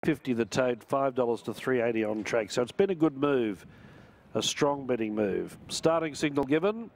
$3.50 the tote, $5 to $3.80 on track. So it's been a good move, a strong betting move. Starting signal given.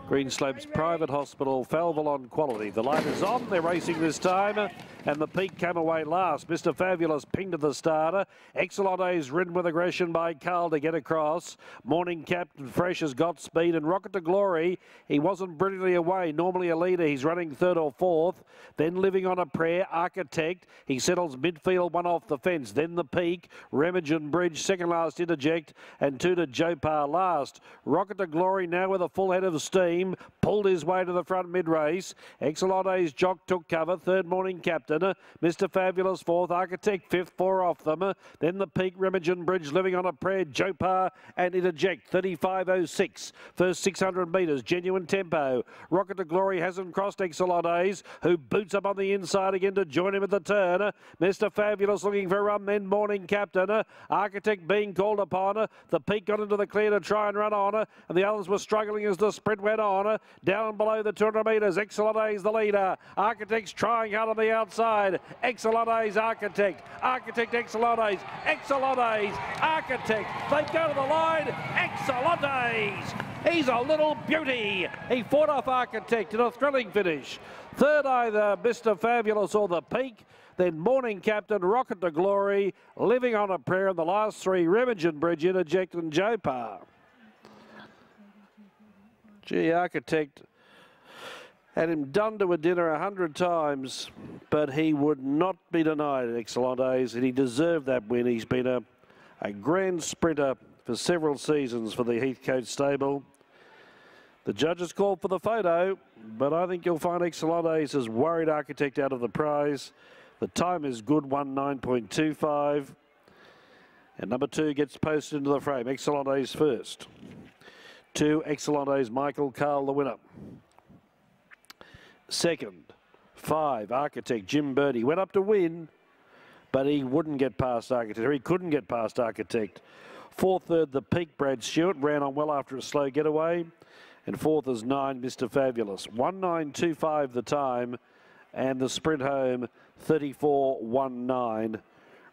Greenslopes Private Hospital, Falval on quality. The light is on. They're racing this time. And the peak came away last. Mr. Fabulous pinged to the starter. Excellantes ridden with aggression by Carl to get across. Morning Captain Fresh has got speed. And Rocket to Glory, he wasn't brilliantly away. Normally a leader. He's running third or fourth. Then Living on a Prayer, Architect. He settles midfield, one off the fence. Then the peak. Remagen Bridge, second last Interject. And two to Jopar last. Rocket to Glory now with a full head of steam. Pulled his way to the front mid-race. Excellantes Jock took cover. Third Morning Captain. Mr. Fabulous fourth, Architect fifth, four off them. Then the peak, Remagen Bridge, Living on a Prayer, Jopar and Interject, 35.06. First 600 metres, genuine tempo. Rocket to Glory hasn't crossed Excellantes, who boots up on the inside again to join him at the turn. Mr. Fabulous looking for a run, then Morning Captain. Architect being called upon. The peak got into the clear to try and run on, and the others were struggling as the sprint went on. Down below the 200 metres, Excellantes the leader. Architect's trying hard on the outside. Excellantes, Architect, Excellantes, Architect. They go to the line. Excellantes. He's a little beauty. He fought off Architect in a thrilling finish. Third, either Mr. Fabulous or the peak. Then Morning Captain, Rocket to Glory, Living on a Prayer, and the last three, Remagen Bridge, Interject and Jopar. Gee, Architect had him done to a dinner 100 times, but he would not be denied at Excellantes, and he deserved that win. He's been a grand sprinter for several seasons for the Heathcote stable. The judges called for the photo, but I think you'll find Excellantes has worried Architect out of the prize. The time is good, 1:09.25. And number 2 gets posted into the frame. Excellantes first. 2, Excellantes, Michael Carl, the winner. Second, 5, Architect, Jim Birdie. Went up to win, but he wouldn't get past Architect, or he couldn't get past Architect. 4th, third, the peak, Brad Stewart, ran on well after a slow getaway. And 4th is 9, Mr. Fabulous. 1:09.25 the time, and the sprint home, 34.19.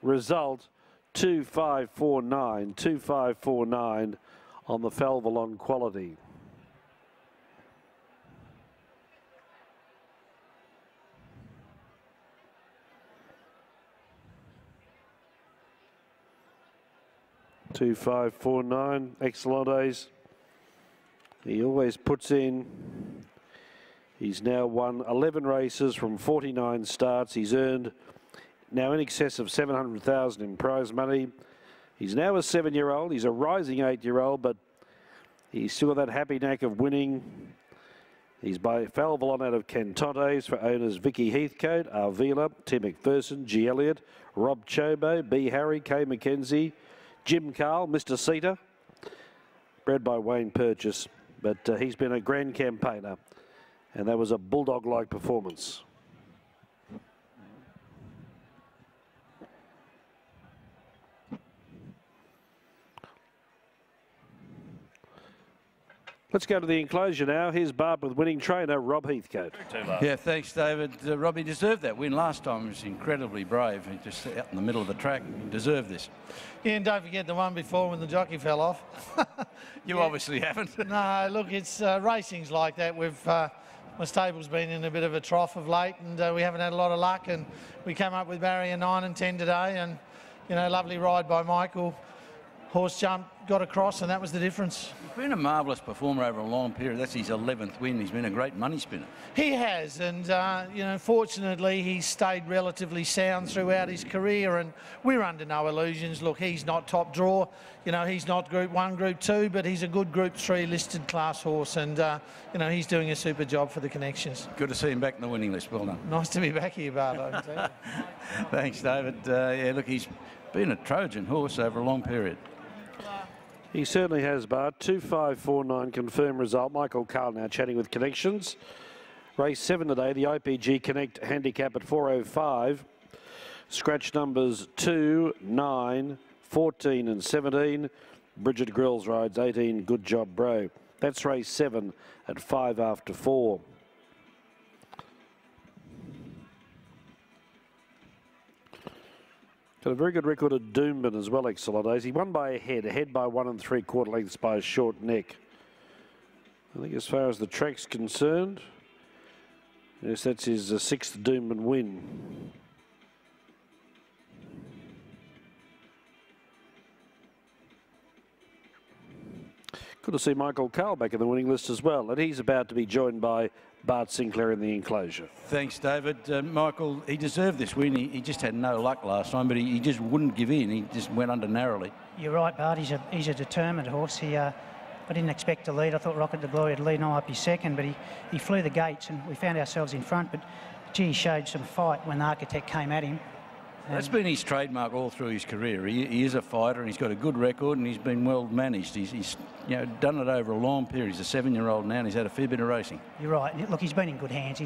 Result, 2.549, 2.549 on the Falval on quality. $2.549, Excellantes. He always puts in. He's now won 11 races from 49 starts. He's earned now in excess of $700,000 in prize money. He's now a 7-year-old. He's a rising 8-year-old, but he's still got that happy knack of winning. He's by Falval on out of Cantontes for owners Vicky Heathcote, Arvila, Tim McPherson, G. Elliott, Rob Chobo, B. Harry, K. McKenzie, Jim Carl, Mr. Cedar, bred by Wayne Purchase, but he's been a grand campaigner, and that was a bulldog-like performance. Let's go to the enclosure now. Here's Barb with winning trainer Rob Heathcote. Yeah, thanks, David. Robbie deserved that win last time. He was incredibly brave. He just out in the middle of the track. He deserved this. Yeah, and don't forget the one before when the jockey fell off. You obviously haven't. No, look, it's racing's like that. My stable's been in a bit of a trough of late, and we haven't had a lot of luck. And we came up with barrier 9 and 10 today, and you know, lovely ride by Michael. Horse jump, got across, and that was the difference. He's been a marvellous performer over a long period. That's his 11th win. He's been a great money spinner. He has, and you know, fortunately, he's stayed relatively sound throughout his career, and we're under no illusions. Look, he's not top draw. You know, he's not Group 1, Group 2, but he's a good Group 3 listed class horse, and you know, he's doing a super job for the connections. Good to see him back in the winning list. Well done. Nice to be back here, Barb, I can tell you. Thanks, David. Yeah, look, he's been a Trojan horse over a long period. He certainly has, Bart. 2.549 confirmed result. Michael Carl now chatting with Connections. Race 7 today, the IPG Connect handicap at 405. Scratch numbers 2, 9, 14 and 17. Bridget Grills rides 18. Good job, bro. That's race 7 at 5 after 4. Got a very good record at Doomben as well, Excellantes. He won by ahead by 1 3/4 lengths by a short neck. I think as far as the track's concerned, yes, that's his 6th Doomben win. Good to see Michael Carl back in the winning list as well, and he's about to be joined by Bart Sinclair in the enclosure. Thanks, David. Michael, he deserved this win. He just had no luck last time, but he just wouldn't give in. He just went under narrowly. You're right, Bart. He's a determined horse. I didn't expect to lead. I thought Rocket to Glory would lead and I might be second, but he flew the gates and we found ourselves in front. But gee, he showed some fight when the Architect came at him. That's been his trademark all through his career. He is a fighter and he's got a good record and he's been well managed. He's done it over a long period. He's a 7-year-old now and he's had a fair bit of racing. You're right. Look, he's been in good hands.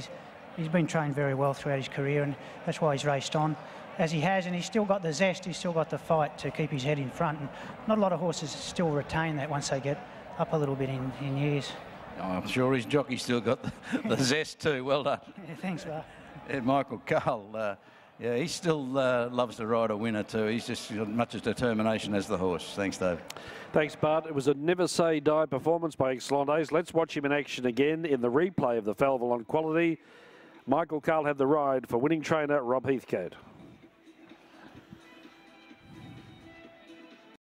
He's been trained very well throughout his career and that's why he's raced on as he has, and he's still got the zest, he's still got the fight to keep his head in front. And not a lot of horses still retain that once they get up a little bit in years. Oh, I'm sure his jockey still got the zest too. Well done. Yeah, thanks, Bart. Michael Carl. Yeah, he still loves to ride a winner too. He's just got much as determination as the horse. Thanks, Dave. Thanks, Bart. It was a never say die performance by Excellantes. Let's watch him in action again in the replay of the Falvel on Quality. Michael Carl had the ride for winning trainer Rob Heathcote.